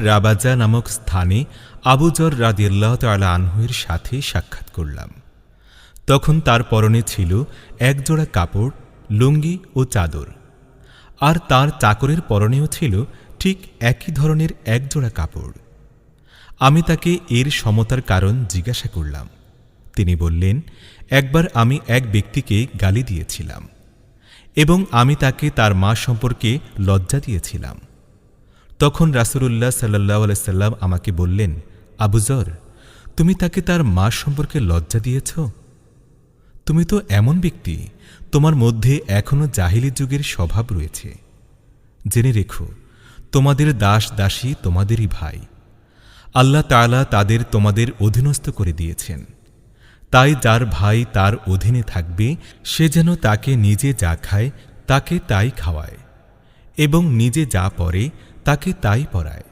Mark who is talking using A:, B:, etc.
A: রাবাজা নামক স্থানে আবু যর রাদিয়াল্লাহু তাআলা আনহুর সাথে সাক্ষাৎ করলাম। তখন তার পরনে ছিল একজোড়া কাপড়, লুঙ্গি ও চাদর, আর তার চাকরের পরনেও ছিল ঠিক একই ধরনের একজোড়া কাপড়। আমি তাকে এর সমতার কারণ জিজ্ঞাসা করলাম। তিনি বললেন, একবার আমি এক ব্যক্তিকে গালি দিয়েছিলাম এবং আমি তাকে তার মা সম্পর্কে লজ্জা দিয়েছিলাম। তখন রাসূলুল্লাহ সাল্লাল্লাহু আলাইহি সাল্লাম আমাকে বললেন, আবু যর, তুমি তাকে তার মা সম্পর্কে লজ্জা দিয়েছ? তুমি তো এমন ব্যক্তি, তোমার মধ্যে এখনও জাহিলি যুগের স্বভাব রয়েছে। জেনে রেখো, তোমাদের দাস দাসী তোমাদেরই ভাই। আল্লাহ তাআলা তাদের তোমাদের অধীনস্থ করে দিয়েছেন। তাই যার ভাই তার অধীনে থাকবে, সে যেন তাকে নিজে যা খায় তাকে তাই খাওয়ায় এবং নিজে যা পরে তাকে তাই পরায়।